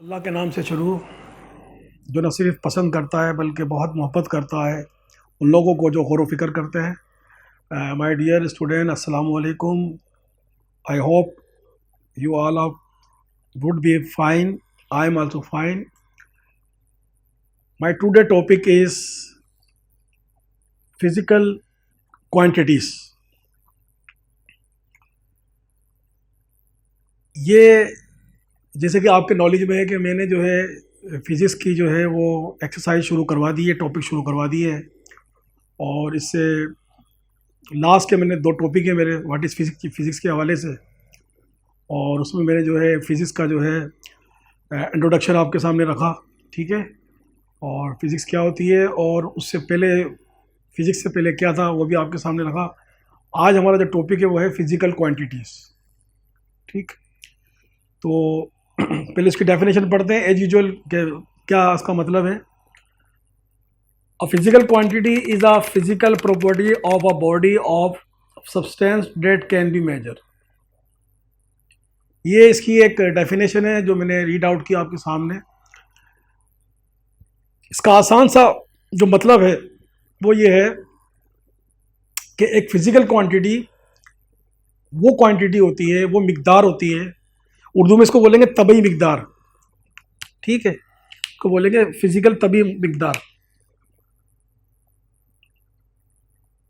अल्लाह के नाम से शुरू, जो न सिर्फ पसंद करता है बल्कि बहुत मोहब्बत करता है उन लोगों को जो गौर व फिक्र करते हैं। माय डियर स्टूडेंट, अस्सलाम वालेकुम। I hope you all are would be fine. I am also fine. My today topic is physical quantities. ये जैसे कि आपके नॉलेज में है कि मैंने जो है फिज़िक्स की जो है वो एक्सरसाइज शुरू करवा दी है, टॉपिक शुरू करवा दिए है। और इससे लास्ट के मैंने 2 टॉपिक है मेरे व्हाट इज़ फिज़िक्स के हवाले से, और उसमें मैंने जो है फिज़िक्स का जो है इंट्रोडक्शन आपके सामने रखा, ठीक है। और फिज़िक्स क्या होती है और उससे पहले फिज़िक्स से पहले क्या था वो भी आपके सामने रखा। आज हमारा जो टॉपिक है वो है फिज़िकल क्वांटिटीज़, ठीक। तो पहले इसकी डेफिनेशन पढ़ते हैं एज यूजुअल के क्या इसका मतलब है। A physical quantity is a physical property of a body of substance that can be measure. ये इसकी एक डेफिनेशन है जो मैंने रीड आउट किया आपके सामने। इसका आसान सा जो मतलब है वो ये है कि एक फिजिकल क्वांटिटी वो क्वांटिटी होती है, वो मिकदार होती है, उर्दू में इसको बोलेंगे तबई मिकदार, ठीक है। इसको बोलेंगे फिजिकल तबई मिकदार,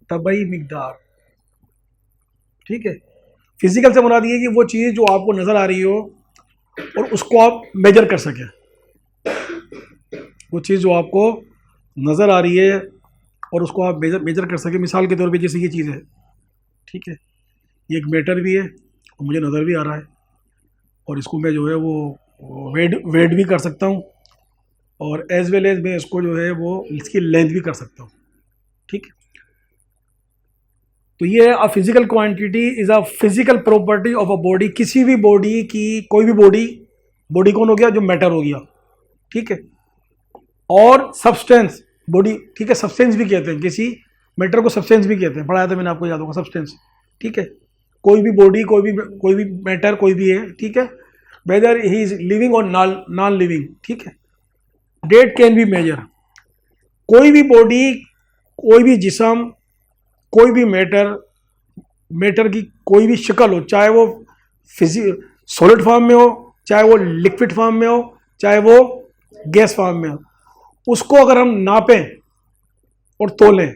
तबई मिकदार, ठीक है। फिजिकल से मुराद ये कि वो चीज़ जो आपको नज़र आ रही हो और उसको आप मेजर कर सकें। वो चीज़ जो आपको नज़र आ रही है और उसको आप मेजर कर सकें। मिसाल के तौर पे जैसे ये चीज़ है, ठीक है, ये एक मीटर भी है और मुझे नज़र भी आ रहा है, और इसको मैं जो है वो वेट भी कर सकता हूँ, और एज वेल एज मैं इसको जो है वो इसकी लेंथ भी कर सकता हूँ, ठीक है। तो ये अ physical quantity is a physical property of a body. किसी भी बॉडी की, कोई भी बॉडी कौन हो गया, जो मैटर हो गया, ठीक है। और सब्सटेंस बॉडी, ठीक है, सब्सटेंस भी कहते हैं, किसी मैटर को सब्सटेंस भी कहते हैं, पढ़ाया था मैंने आपको, याद होगा, सब्सटेंस, ठीक है। कोई भी बॉडी, कोई भी मैटर, कोई भी है, ठीक है, वेदर ही इज लिविंग और नॉन लिविंग, ठीक है। That can be measure. कोई भी बॉडी, कोई भी जिस्म, कोई भी मैटर की कोई भी शक्ल हो, चाहे वो सॉलिड फॉर्म में हो, चाहे वो लिक्विड फॉर्म में हो, चाहे वो गैस फॉर्म में हो, उसको अगर हम नापें और तोलें,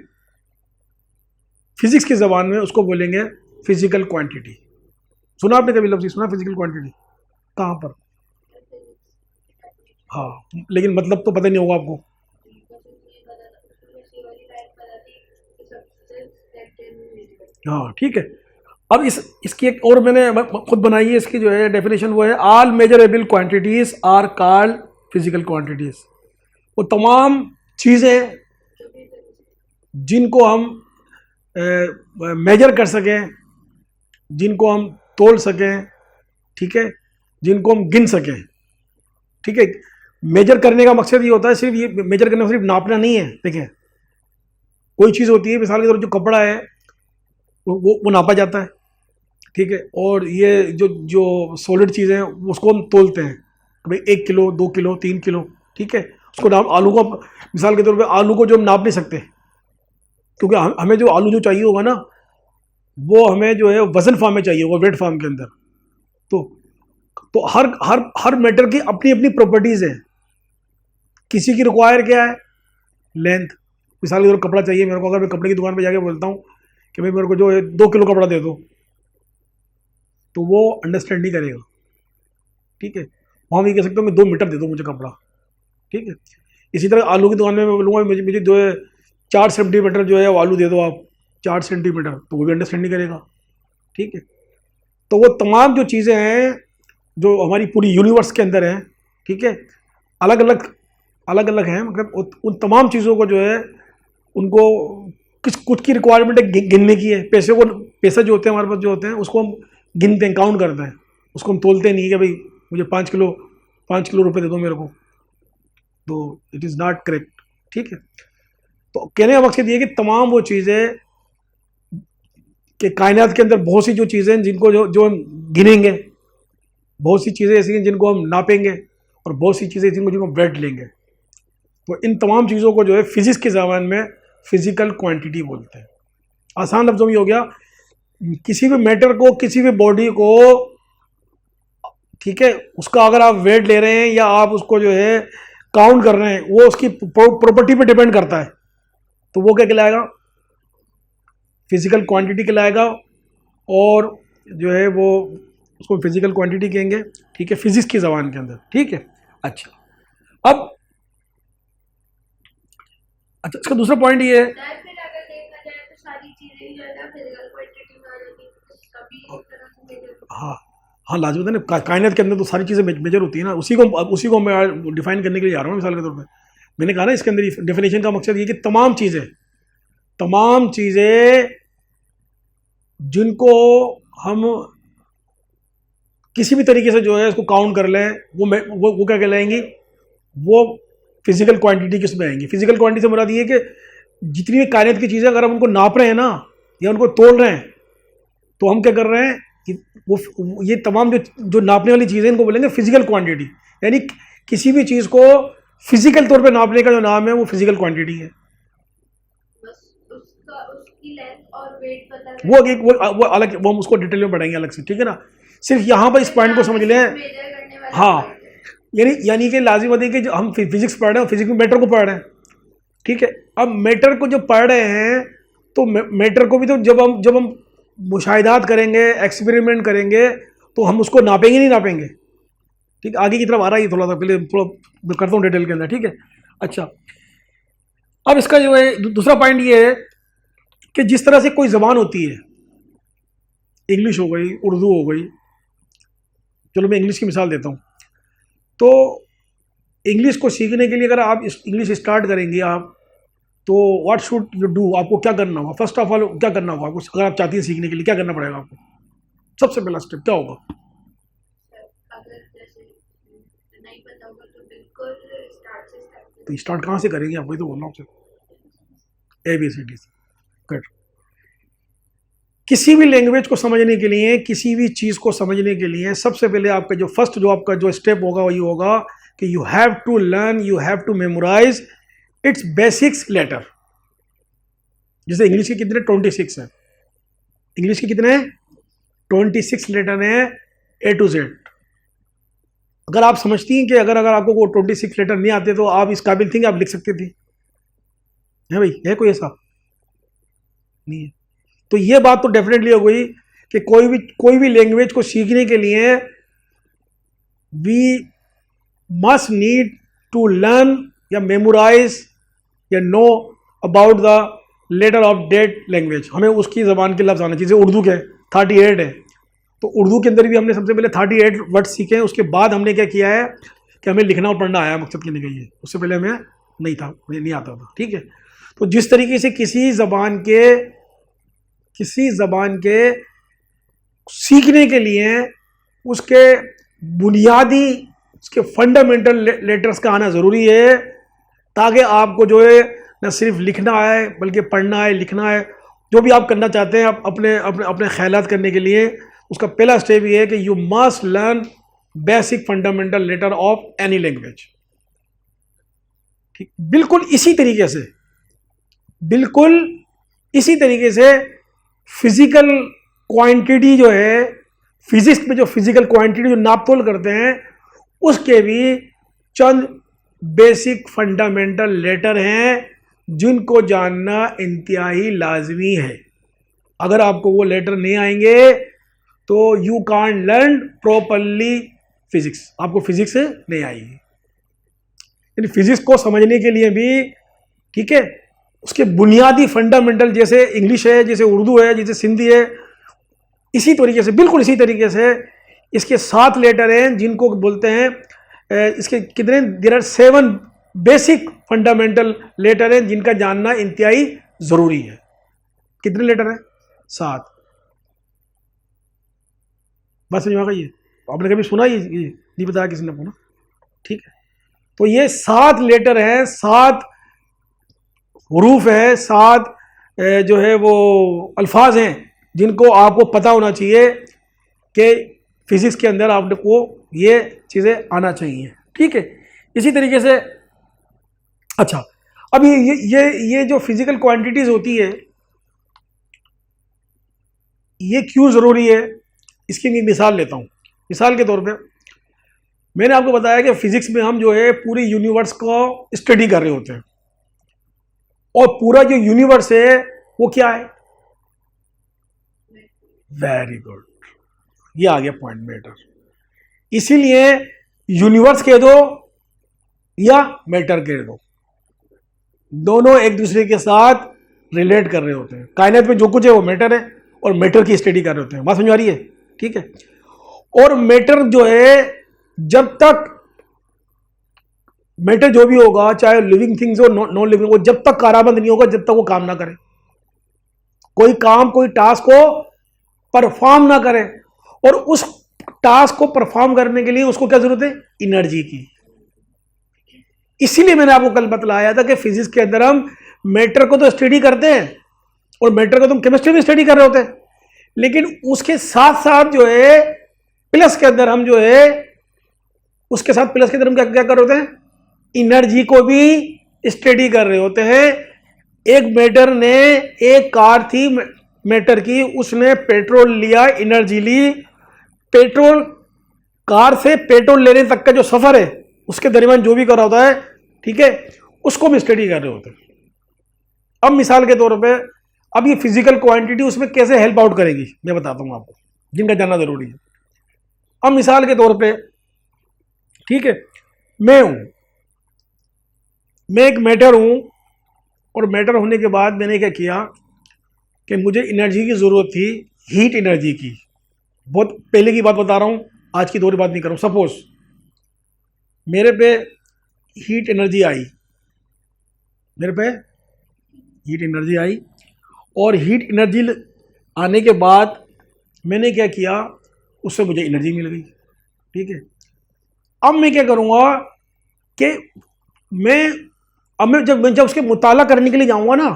फिजिक्स की ज़बान में उसको बोलेंगे फिजिकल क्वांटिटी। सुना आपने कभी लफ्ज़ सुना फिजिकल क्वांटिटी? कहाँ पर? हाँ, लेकिन मतलब तो पता नहीं होगा आपको। हाँ, ठीक है। अब इसकी एक और मैंने खुद बनाई है, इसकी जो है डेफिनेशन वो है, all measurable quantities are called physical quantities. वो तमाम चीज़ें जिनको हम मेजर कर सकें, जिनको हम तोल सकें, ठीक है, जिनको हम गिन सकें, ठीक है। मेजर करने का मकसद ये होता है, सिर्फ ये मेजर करने में सिर्फ नापना नहीं है। देखिए, कोई चीज़ होती है, मिसाल के तौर पर जो कपड़ा है वो नापा जाता है, ठीक है। और ये जो सॉलिड चीज़ें हैं उसको हम तोलते हैं, भाई 1 किलो, 2 किलो, 3 किलो, ठीक है। उसको नाप, आलू को मिसाल के तौर पे आलू को जो हम नाप नहीं सकते, क्योंकि हमें जो आलू जो चाहिए होगा ना, वो हमें जो है वजन फॉर्म में चाहिए होगा, वेट फॉर्म के अंदर। तो हर हर हर मैटर की अपनी अपनी प्रॉपर्टीज़ हैं। किसी की रिक्वायर क्या है, लेंथ। मिसाल के तौर कपड़ा चाहिए मेरे को, अगर मैं कपड़े की दुकान पर जाके बोलता हूँ कि भाई मेरे को जो है 2 किलो कपड़ा दे दो, तो वो अंडरस्टैंड नहीं करेगा, ठीक है। वहाँ भी कह सकता हूँ मैं 2 मीटर दे दो मुझे कपड़ा, ठीक है। इसी तरह आलू की दुकान में मैं बोलूँगा मुझे जो है 4 सेंटीमीटर जो है वो आलू दे दो आप, 4 सेंटीमीटर, तो वो भी अंडरस्टैंड नहीं करेगा, ठीक है। तो वो तमाम जो चीज़ें हैं जो हमारी पूरी यूनिवर्स के अंदर हैं, ठीक है, अलग अलग हैं, मतलब उन तमाम चीज़ों को जो है उनको कुछ की रिक्वायरमेंट है गिनने की है। पैसे जो होते हैं हमारे पास, जो होते हैं उसको हम गिनते हैं, काउंट करते हैं, उसको हम तोलते नहीं कि भाई मुझे 5 किलो रुपए दे दो मेरे को, तो इट इज़ नॉट करेक्ट, ठीक है। तो कहने का मकसद ये है कि तमाम वो चीज़ें कि कायनात के अंदर बहुत सी जो चीज़ें हैं जिनको जो हम गिनेंगे, बहुत सी चीज़ें ऐसी हैं जिनको हम नापेंगे, और बहुत सी चीज़ें जिनको वेट लेंगे। तो इन तमाम चीज़ों को जो है फिजिक्स के ज़बान में फिजिकल क्वांटिटी बोलते हैं। आसान लफ्ज़ों में हो गया, किसी भी मैटर को, किसी भी बॉडी को, ठीक है, उसका अगर आप वेट ले रहे हैं या आप उसको जो है काउंट कर रहे हैं, वो उसकी प्रॉपर्टी पे डिपेंड करता है, तो वो क्या कहलाएगा? फिजिकल क्वांटिटी कहलाएगा। और जो है वो उसको फिजिकल क्वांटिटी कहेंगे, ठीक है, फिजिक्स की ज़बान के अंदर, ठीक है। अच्छा, अब इसका दूसरा पॉइंट ये है, हाँ हाँ लाजमी है ना, कायनात के अंदर तो सारी चीज़ें मेजर होती है ना, उसी को मैं डिफाइन करने के लिए जा रहा हूँ मिसाल के तौर पे। मैंने कहा ना इसके अंदर डेफिनेशन का मकसद ये कि तमाम चीज़ें जिनको हम किसी भी तरीके से जो है इसको काउंट कर लें, वो क्या कहलाएंगी? वो फिजिकल क्वांटिटी किस में आएंगी? फिजिकल क्वांटिटी से मुराद ये है कि जितनी भी कायनात की चीज़ें अगर हम उनको नाप रहे हैं ना या उनको तोल रहे हैं, तो हम क्या कर रहे हैं कि वो ये तमाम जो नापने वाली चीज़ें इनको बोलेंगे फिजिकल क्वांटिटी। यानी किसी भी चीज़ को फिजिकल तौर पे नापने का जो नाम है वो फिजिकल क्वांटिटी है। उसकी लेंथ और वेट पता वो अलग, वो हम उसको डिटेल में पढ़ेंगे अलग से, ठीक है ना। सिर्फ यहाँ पर इस पॉइंट को समझ लें। हाँ, यानी कि लाजिम है कि जो हम फिजिक्स पढ़ रहे हैं, फिजिक्स में मैटर को पढ़ रहे हैं, ठीक है। अब मैटर को जब पढ़ रहे हैं तो मैटर को भी तो जब हम मुशाहिदात करेंगे, एक्सपेरिमेंट करेंगे, तो हम उसको नापेंगे नहीं नापेंगे, ठीक है। आगे की तरफ आ रहा है थोड़ा सा, पहले थोड़ा करता हूँ डिटेल के अंदर, ठीक है। अच्छा, अब इसका जो है दूसरा पॉइंट ये है कि जिस तरह से कोई ज़बान होती है, इंग्लिश हो गई, उर्दू हो गई, चलो मैं इंग्लिश की मिसाल देता हूँ। तो इंग्लिश को सीखने के लिए अगर आप इंग्लिश स्टार्ट करेंगे आप, तो व्हाट शुड यू डू? आपको क्या करना होगा? फर्स्ट ऑफ ऑल क्या करना होगा आपको? अगर आप चाहती हैं सीखने के लिए, क्या करना पड़ेगा आपको? सबसे पहला स्टेप क्या होगा? तो स्टार्ट कहाँ से करेंगे? आप वही तो बोल रहा हूँ आपसे, ABCD से। गुड। किसी भी लैंग्वेज को समझने के लिए, किसी भी चीज़ को समझने के लिए सबसे पहले आपका जो स्टेप होगा वही होगा कि you have to learn, you have to memorize its basics letter. जैसे इंग्लिश के कितने 26 हैं, इंग्लिश के कितने 26 लेटर हैं A to Z। अगर आप समझती हैं कि अगर आपको वो 26 लेटर नहीं आते तो आप इस काबिल थी कि आप लिख सकती थी, है भाई? है कोई ऐसा? नहीं है। तो ये बात तो डेफिनेटली हो गई कि कोई भी लैंग्वेज को सीखने के लिए we must need to learn या मेमोराइज या know about the letter of that language. हमें उसकी ज़बान के लफ्ज़ आना चाहिए। उर्दू के 38 है, तो उर्दू के अंदर भी हमने सबसे पहले 38 वर्ड सीखे हैं। उसके बाद हमने क्या किया है कि हमें लिखना और पढ़ना आया, मकसद कहने का ये, उससे पहले हमें नहीं आता था, ठीक है। तो जिस तरीके से किसी ज़बान के सीखने के लिए उसके बुनियादी, उसके फंडामेंटल लेटर्स का आना ज़रूरी है, ताकि आपको जो है न सिर्फ लिखना आए बल्कि पढ़ना आए, लिखना आए। जो भी आप करना चाहते हैं अपने ख्यालात करने के लिए, उसका पहला स्टेप ये है कि you must learn basic fundamental letter of any language. ठीक, बिल्कुल इसी तरीके से फिजिकल क्वांटिटी जो है, फिजिक्स में जो फिजिकल क्वांटिटी जो नापतोल करते हैं, उसके भी चंद बेसिक फंडामेंटल लेटर हैं जिनको जानना इंतहाई लाजमी है। अगर आपको वो लेटर नहीं आएंगे तो you can't learn properly physics, आपको फिजिक्स नहीं आएगी। यानी फिजिक्स को समझने के लिए भी, ठीक है, उसके बुनियादी फंडामेंटल, जैसे इंग्लिश है, जैसे उर्दू है, जैसे सिंधी है, इसी तरीके से, बिल्कुल इसी तरीके से इसके 7 लेटर हैं जिनको बोलते हैं, इसके कितने, there are 7 basic fundamental letter हैं जिनका जानना इंतहाई ज़रूरी है। कितने लेटर हैं? 7। बस समझ में आ गई है? आपने कभी सुना? ये नहीं बताया किसी ने आपको ना, ठीक है। तो ये 7 लेटर हैं, 7 हुरूफ है, 7 जो है वो अल्फाज हैं जिनको आपको पता होना चाहिए कि फिजिक्स के अंदर आपको ये चीज़ें आना चाहिए, ठीक है, इसी तरीके से अच्छा, अब ये जो फिजिकल क्वांटिटीज होती है, ये क्यों जरूरी है, इसकी मैं मिसाल लेता हूं। मिसाल के तौर पे मैंने आपको बताया कि फिजिक्स में हम जो है पूरी यूनिवर्स को स्टडी कर रहे होते हैं, और पूरा जो यूनिवर्स है वो क्या है? वेरी गुड, ये आ गया पॉइंट मैटर। इसीलिए यूनिवर्स कह दो या मैटर कह दो, दोनों एक दूसरे के साथ रिलेट कर रहे होते हैं। कायनात में जो कुछ है वो मैटर है, और मैटर की स्टडी कर रहे होते हैं। बात समझ आ रही है? ठीक है। और मैटर जो है, जब तक मैटर जो भी होगा, चाहे लिविंग थिंग्स हो नॉन लिविंग, वो जब तक काराबंद नहीं होगा, जब तक वो काम ना करे, कोई काम कोई टास्क को परफॉर्म ना करे, और उस टास्क को परफॉर्म करने के लिए उसको क्या जरूरत है? एनर्जी की। इसीलिए मैंने आपको कल बतलाया था कि फिजिक्स के अंदर हम मैटर को तो स्टडी करते हैं, और मैटर को तो हम केमिस्ट्री में स्टडी कर रहे होते हैं, लेकिन उसके साथ साथ जो है प्लस के अंदर हम जो है, उसके साथ प्लस के अंदर हम क्या क्या कर रहे होते हैं? एनर्जी को भी स्टडी कर रहे होते हैं। एक मैटर ने, एक कार थी मैटर की, उसने पेट्रोल लिया, एनर्जी ली, पेट्रोल कार से पेट्रोल लेने तक का जो सफर है उसके दरमियान जो भी कर रहा होता है, ठीक है, उसको हम स्टडी कर रहे होते हैं। अब मिसाल के तौर पे, अब ये फिजिकल क्वांटिटी उसमें कैसे हेल्प आउट करेगी मैं बताता हूं आपको, जिनका जानना जरूरी है। अब मिसाल के तौर पे, ठीक है, मैं हूं, मैं एक मैटर हूं, और मैटर होने के बाद मैंने क्या किया कि मुझे एनर्जी की जरूरत थी, हीट एनर्जी की। बहुत पहले की बात बता रहा हूं, आज की दौर की बात नहीं कर रहा हूं। सपोज मेरे पे हीट एनर्जी आई, मेरे पे हीट एनर्जी आई, और हीट एनर्जी आने के बाद मैंने क्या किया, उससे मुझे एनर्जी मिल गई। ठीक है, अब मैं क्या करूँगा कि मैं जब उसके मुताला करने के लिए जाऊँगा ना,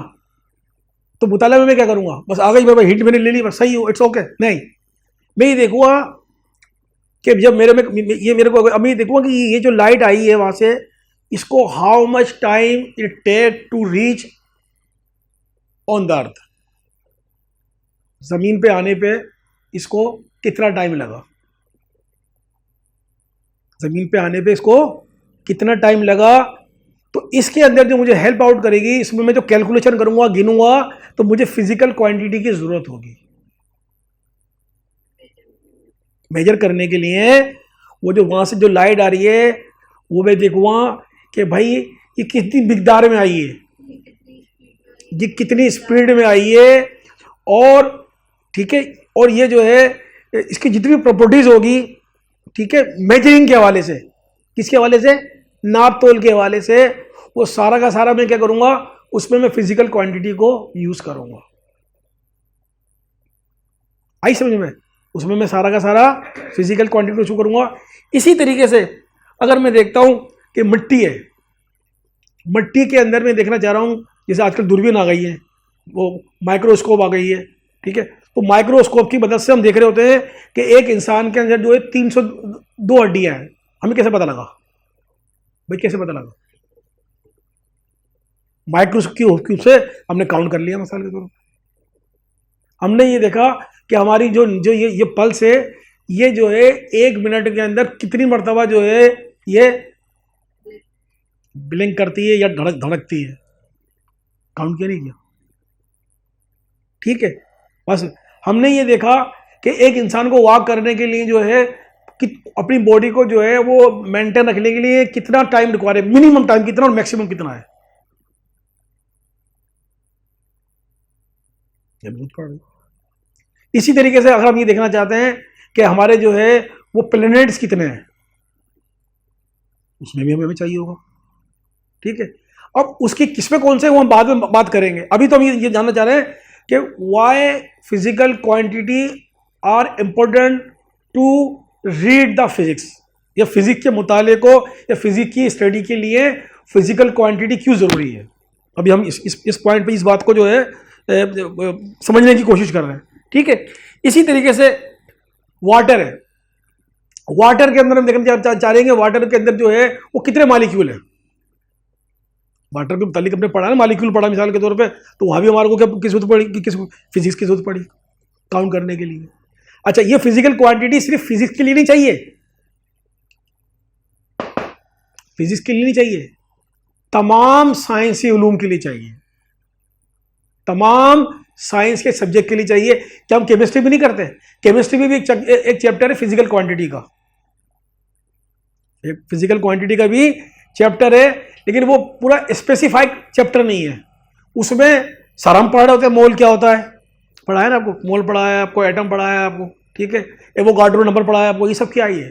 तो मुताला में मैं क्या करूँगा? बस आ गई भाई, हीट मैंने ले ली, बस सही हो, इट्स ओके। नहीं, मैं ये देखूँगा कि जब मेरे को अब मैं देखूँगा कि ये जो लाइट आई है वहाँ से, इसको how much time it take to reach on the earth, जमीन पे आने पे इसको कितना टाइम लगा, जमीन पे आने पे इसको कितना टाइम लगा। तो इसके अंदर जो मुझे हेल्प आउट करेगी, इसमें मैं जो कैलकुलेशन करूंगा, गिनूंगा, तो मुझे फिजिकल क्वांटिटी की जरूरत होगी मेजर करने के लिए। वो जो वहां से जो लाइट आ रही है, वो मैं देखूंगा कि भाई ये कितनी मिकदार में आई है, ये कितनी स्पीड में आई है, और ठीक है, और ये जो है इसकी जितनी भी प्रॉपर्टीज होगी, ठीक है, मेजरिंग के हवाले से, किसके हवाले से? नाप तोल के हवाले से, वो सारा का सारा मैं क्या करूंगा, उसमें मैं फिजिकल क्वांटिटी को यूज करूंगा। आई समझ में? उसमें मैं सारा का सारा फिजिकल क्वांटिटी को यूज करूंगा। इसी तरीके से अगर मैं देखता हूं कि मिट्टी है, मिट्टी के अंदर मैं देखना चाह रहा हूं, जैसे आजकल दूरबीन आ गई है, वो माइक्रोस्कोप आ गई है, ठीक है, तो माइक्रोस्कोप की मदद से हम देख रहे होते हैं कि एक इंसान के अंदर जो है 302 हड्डियां हैं। हमें कैसे पता लगा भाई? कैसे पता लगा? माइक्रोस्कोप से हमने काउंट कर लिया। मिसाल के तौर पर हमने ये देखा कि हमारी जो जो ये पल्स है, ये जो है 1 मिनट के अंदर कितनी मरतबा जो है ये ब्लिंक करती है या धड़कती है। काउंट किया नहीं किया? ठीक है, बस हमने ये देखा कि एक इंसान को वॉक करने के लिए जो है कि अपनी बॉडी को जो है वो मेंटेन रखने के लिए कितना टाइम रिक्वायर है, मिनिमम टाइम कितना और मैक्सिमम कितना है, ये बहुत पड़ा। इसी तरीके से अगर हम ये देखना चाहते हैं कि हमारे जो है वो प्लैनेट्स कितने हैं, उसमें भी हमें चाहिए होगा। ठीक है, अब उसकी किसमें कौन से वो हम बाद में बात करेंगे। अभी तो हम ये जानना चाह रहे हैं कि why physical quantity are important to read the physics, या फिजिक्स के मुताले को या फिजिक्स की स्टडी के लिए फिजिकल क्वांटिटी क्यों जरूरी है। अभी हम इस पॉइंट पे इस बात को जो है समझने की कोशिश कर रहे हैं। ठीक है, इसी तरीके से वाटर है, वाटर के अंदर हम देखना चाह रहे हैं, वाटर के अंदर जो है वो कितने मॉलिक्यूल है। वाटर के मुतालिक हमने पढ़ा ना, मॉलिक्यूल पढ़ा मिसाल के तौर पे, तो वहां भी हमारे को क्या किस जरूरत पड़ी, कि किस फिजिक्स की जरूरत पड़ी काउंट करने के लिए। अच्छा, ये फिजिकल क्वांटिटी सिर्फ फिजिक्स के लिए नहीं चाहिए, फिजिक्स के लिए नहीं चाहिए, तमाम साइंसी उलूम के लिए चाहिए, तमाम साइंस के सब्जेक्ट के लिए चाहिए। क्या हम केमिस्ट्री भी नहीं करते? केमिस्ट्री में भी एक चैप्टर है फिजिकल क्वांटिटी का, एक फिजिकल क्वांटिटी का भी चैप्टर है, लेकिन वो पूरा स्पेसिफाइड चैप्टर नहीं है। उसमें सारा हम पढ़ रहे होते हैं, मोल क्या होता है पढ़ा है ना आपको, मोल पढ़ा है आपको, एटम पढ़ा है आपको, ठीक है, एवोगाड्रो नंबर पढ़ा है आपको, ये सब क्या ही है।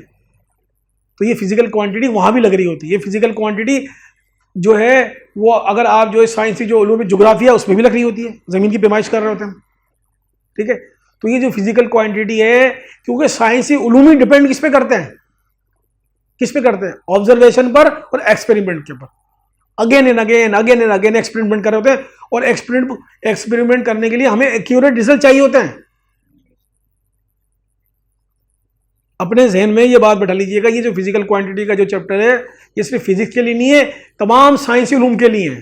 तो ये फिजिकल क्वांटिटी वहां भी लग रही होती है। ये फिजिकल क्वांटिटी जो है वो अगर आप जो है साइंस की जो उलूम जोग्राफी है उसमें भी लग रही होती है, जमीन की पैमाइश कर रहे होते हैं, ठीक है। तो ये जो फिजिकल क्वांटिटी है, क्योंकि साइंसी उलूम ही डिपेंड किस पे करते हैं, किस पे करते हैं, ऑब्जर्वेशन पर और एक्सपेरिमेंट के ऊपर। Again and again again and again experiment कर रहे होते हैं, और एक्सपेरिमेंट करने के लिए हमें एक्यूरेट रिजल्ट चाहिए होते हैं। अपने जहन में ये बात बैठा लीजिएगा, ये जो फिजिकल क्वांटिटी का जो चैप्टर है ये सिर्फ फिजिक्स के लिए नहीं है, तमाम साइंसी उलूम के लिए है।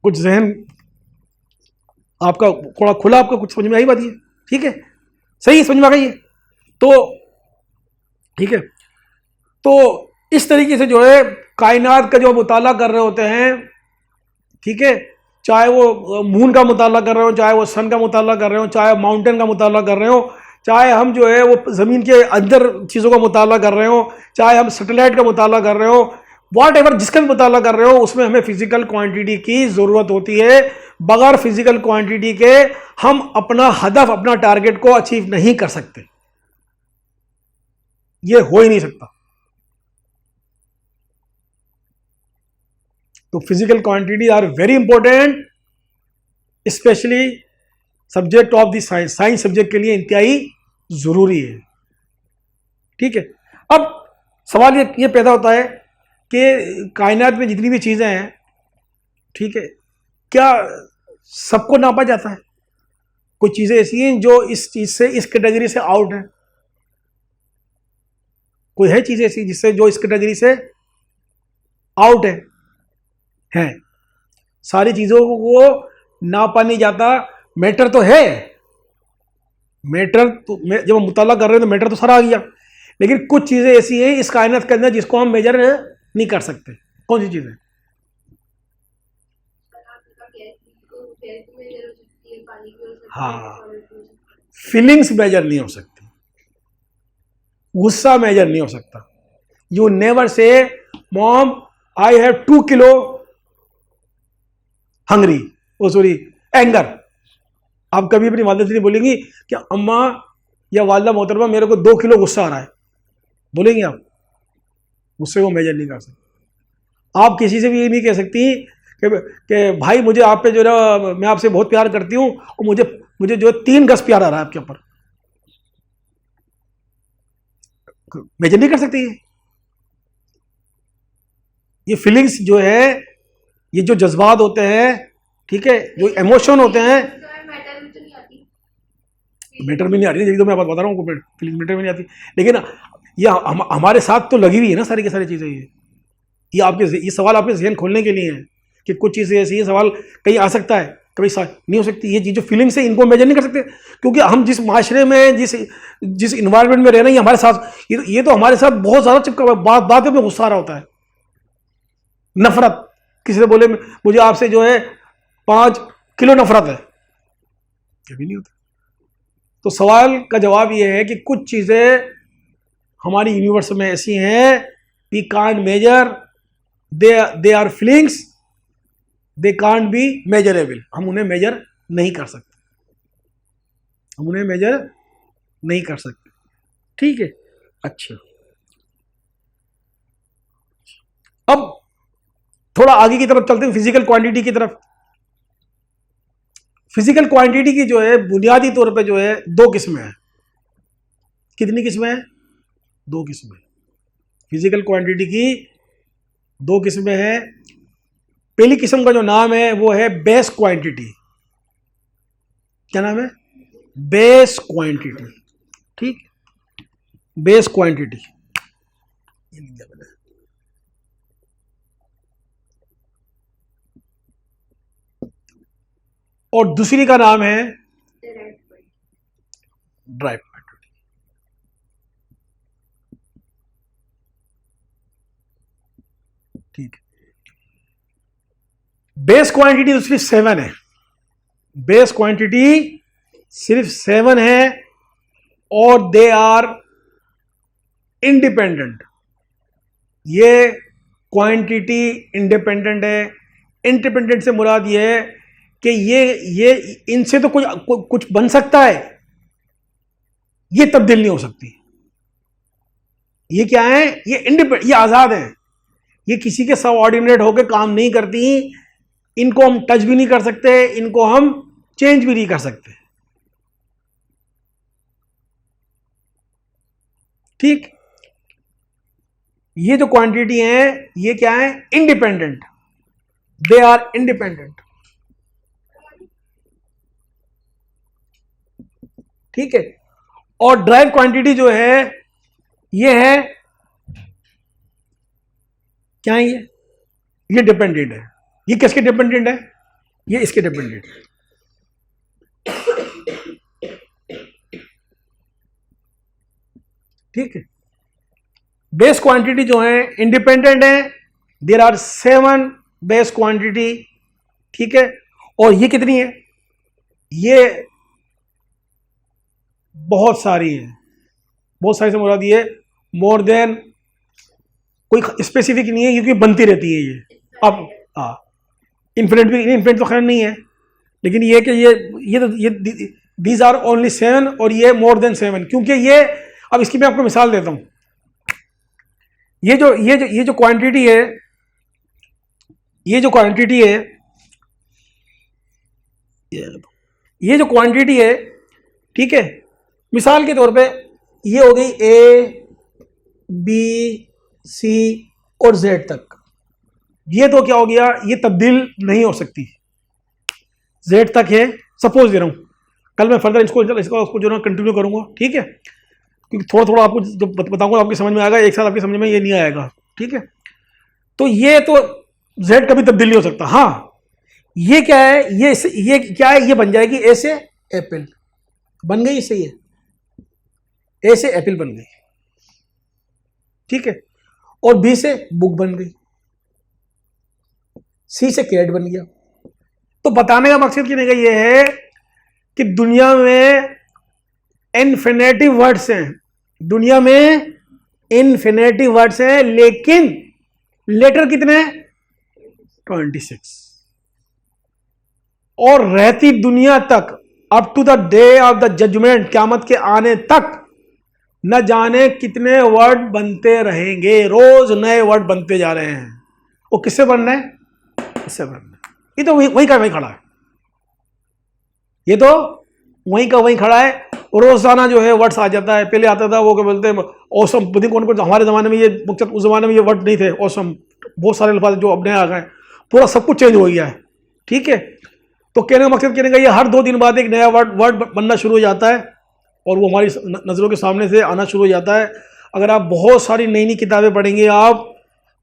कुछ जहन आपका थोड़ा खुला, आपका कुछ समझ में आई बात ये, ठीक है, सही समझ में आ गई है, तो ठीक है। तो इस तरीके से जो है कायनात का जो मुताला कर रहे होते हैं, ठीक है, चाहे वो मून का मुताला कर रहे हो, चाहे वो सन का मुताला कर रहे हो, चाहे माउंटेन का मुताला कर रहे हो, चाहे हम जो है वो ज़मीन के अंदर चीज़ों का मुताला कर रहे हो, चाहे हम सैटेलाइट का मुताला कर रहे हो, वॉट एवर जिसका भी मुताला कर रहे हो, उसमें हमें फिजिकल क्वांटिटी की ज़रूरत होती है। बगैर फिजिकल क्वांटिटी के हम अपना हदफ, अपना टारगेट को अचीव नहीं कर सकते, ये हो ही नहीं सकता। तो physical quantity are very important, specially subject of the science, science subject के लिए इंतहाई जरूरी है, ठीक है। अब सवाल ये पैदा होता है कि कायनात में जितनी भी चीजें हैं, ठीक है, क्या सबको नापा जाता है? कुछ चीजें ऐसी हैं जो इस चीज से, इस कैटेगरी से आउट है, कोई है चीज ऐसी जिससे जो इस कैटेगरी से आउट है। सारी चीजों को नापा नहीं जाता। मैटर तो है, मैटर तो जब हम मुताला कर रहे हैं तो मैटर तो सारा आ गया, लेकिन कुछ चीजें ऐसी हैं इस कायनात के अंदर जिसको हम मेजर नहीं कर सकते। कौन सी चीजें? हाँ, फीलिंग्स मेजर नहीं हो सकती, गुस्सा मेजर नहीं हो सकता। You never say mom I have 2 kilo hungry, oh sorry anger. आप कभी अपनी वालदा से नहीं बोलेंगी कि अम्मा या वालदा मोहतरमा मेरे को 2 किलो गुस्सा आ रहा है, बोलेंगी आप? गुस्से को मेजर नहीं कर सकते। आप किसी से भी ये नहीं कह सकती कि भाई मुझे आप पे जो है, मैं आपसे बहुत प्यार करती हूँ और मुझे जो है 3 गज प्यार आ रहा है आपके ऊपर, मेजर नहीं कर सकती। ये फीलिंग्स जो है, ये जो जज्बात होते हैं, ठीक है, जो इमोशन होते हैं, मैटर में तो नहीं आती, मैटर में नहीं आ रही है, तो मैं बात बता रहा हूँ, फीलिंग मैटर में नहीं आती, लेकिन ये हमारे साथ तो लगी हुई है ना सारी की सारी चीज़ें। ये आपके ये सवाल आपके जहन खोलने के लिए है कि कुछ चीज़ें ऐसी हैं, सवाल कहीं आ सकता है, कभी नहीं हो सकती। ये जो फीलिंग्स है इनको मेजर नहीं कर सकते, क्योंकि हम जिस माशरे में, जिस इन्वायरमेंट में रह रहे हैं, हमारे साथ ये तो हमारे साथ बहुत ज़्यादा चिपका, बात में गुस्सा आ रहा होता है, नफरत, किसी से बोले मुझे आपसे जो है 5 किलो नफरत है, कभी नहीं होता। तो सवाल का जवाब यह है कि कुछ चीज़ें हमारी यूनिवर्स में ऐसी हैं, we can't measure, they are feelings, they can't be measurable. हम उन्हें मेजर नहीं कर सकते, हम उन्हें मेजर नहीं कर सकते, ठीक है। अच्छा, अब थोड़ा आगे की तरफ चलते हैं, फिजिकल क्वांटिटी की तरफ। फिजिकल क्वांटिटी की जो है बुनियादी तौर पे जो है 2 किस्में हैं। कितनी किस्में हैं? 2 किस्में। फिजिकल क्वांटिटी की 2 किस्में हैं। पहली किस्म का जो नाम है वो है बेस क्वांटिटी। क्या नाम है? Base quantity. ठीक, बेस क्वांटिटी ये लिख दिया मैंने। और दूसरी का नाम है ड्राई क्वांटिटी। ठीक है, बेस क्वांटिटी तो सिर्फ 7 है, बेस क्वांटिटी सिर्फ 7 है और दे आर इंडिपेंडेंट। ये क्वांटिटी इंडिपेंडेंट है। इंडिपेंडेंट से मुराद ये है कि ये इनसे तो कुछ बन सकता है, ये तब्दील नहीं हो सकती। ये क्या है? ये इंडिपेंडेंट, ये आजाद है, ये किसी के सबऑर्डिनेट होकर काम नहीं करती। इनको हम टच भी नहीं कर सकते, इनको हम चेंज भी नहीं कर सकते। ठीक, ये जो क्वांटिटी है ये क्या है? Independent, they are independent. ठीक है, और ड्राइव क्वांटिटी जो है ये है क्या है? ये डिपेंडेंट है। ये किसके डिपेंडेंट है? ये इसके डिपेंडेंट है। ठीक है, बेस क्वांटिटी जो है इंडिपेंडेंट है। There are 7 base quantity. ठीक है, और ये कितनी है? ये बहुत सारी है। बहुत सारी से मुराद ये मोर देन, कोई स्पेसिफिक नहीं है क्योंकि बनती रहती है ये। अब हाँ, इन्फिनिट भी, इन्फिनिट तो खैर नहीं है, लेकिन ये कि ये दीज आर ओनली 7 और ये मोर देन 7 क्योंकि ये, अब इसकी मैं आपको मिसाल देता हूं। ये जो क्वांटिटी है, ये जो क्वांटिटी है, ये जो क्वांटिटी है, ठीक है, मिसाल के तौर पे ये हो गई ए बी सी और जेड तक। ये तो क्या हो गया? ये तब्दील नहीं हो सकती, जेड तक है। सपोज दे रहा हूं, कल मैं फर्दर इसको जो ना कंटिन्यू करूंगा। ठीक है, क्योंकि थोड़ा थोड़ा आपको जो बताऊंगा आपकी समझ में आएगा, एक साथ आपकी समझ में ये नहीं आएगा। ठीक है, तो ये तो जेड कभी तब्दील नहीं हो सकता। हाँ, ये क्या है? ये क्या है? ये बन जाएगी ए से एप्पल, बन गई। सही है, ए से एप्पल बन गई। ठीक है, और बी से बुक बन गई, सी से कैट बन गया। तो बताने का मकसद क्या ये है कि दुनिया में इन्फिनेटिव वर्ड्स हैं, दुनिया में इन्फिनेटिव वर्ड्स हैं, लेकिन लेटर कितने? 26। और रहती दुनिया तक, up to the day of the judgement, क़यामत के आने तक, न जाने कितने वर्ड बनते रहेंगे। रोज नए वर्ड बनते जा रहे हैं। वो किससे बन रहे हैं? इससे बन रहे हैं। ये तो वही का वही खड़ा है, ये तो वही का वही खड़ा है। रोजाना जो है वर्ड्स आ जाता है। पहले आता था वो क्या बोलते हैं औसम, कौन कौन, हमारे ज़माने में ये, उस ज़माने में ये वर्ड नहीं थे औसम, बहुत सारे अल्फाज जो अब नए आ गए, पूरा सब कुछ चेंज हो गया है। ठीक है, तो कहने का मकसद कहने का ये हर 2 दिन बाद एक नया वर्ड बनना शुरू हो जाता है और वो हमारी नज़रों के सामने से आना शुरू हो जाता है। अगर आप बहुत सारी नई नई किताबें पढ़ेंगे आप,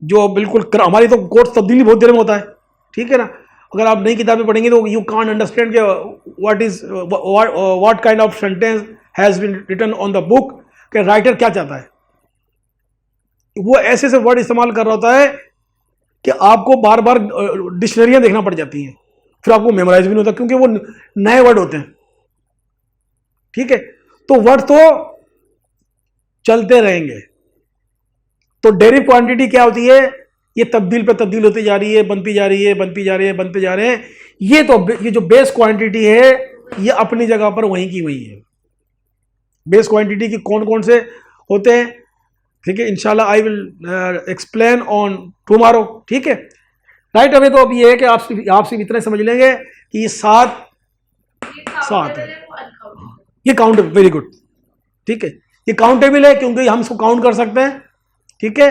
जो बिल्कुल हमारी तो कोर्स तब्दीली बहुत देर में होता है। ठीक है ना, अगर आप नई किताबें पढ़ेंगे तो यू कांट अंडरस्टैंड कि what kind of sentence has been written on the book, कि राइटर क्या चाहता है। वो ऐसे ऐसे वर्ड इस्तेमाल कर रहा होता है कि आपको बार बार डिक्शनरियाँ देखना पड़ जाती हैं, फिर आपको मेमोराइज भी नहीं होता क्योंकि वो नए वर्ड होते हैं। ठीक है, तो वर्ड तो चलते रहेंगे। तो डेरिव क्वांटिटी क्या होती है? ये तब्दील पे तब्दील होती जा रही है, बनती जा रही है, बनती जा रही है, बनते जा रहे हैं। ये जो बेस क्वांटिटी है ये अपनी जगह पर वहीं की वहीं है। बेस क्वांटिटी की कौन कौन से होते हैं, ठीक है, इंशाल्लाह I will explain on tomorrow. ठीक है, राइट अवे तो अब ये है कि आप सिर्फ इतना समझ लेंगे कि ये 7 है। ये काउंटेबल, वेरी गुड। ठीक है, ये काउंटेबल है क्योंकि हम इसको काउंट कर सकते हैं। ठीक है,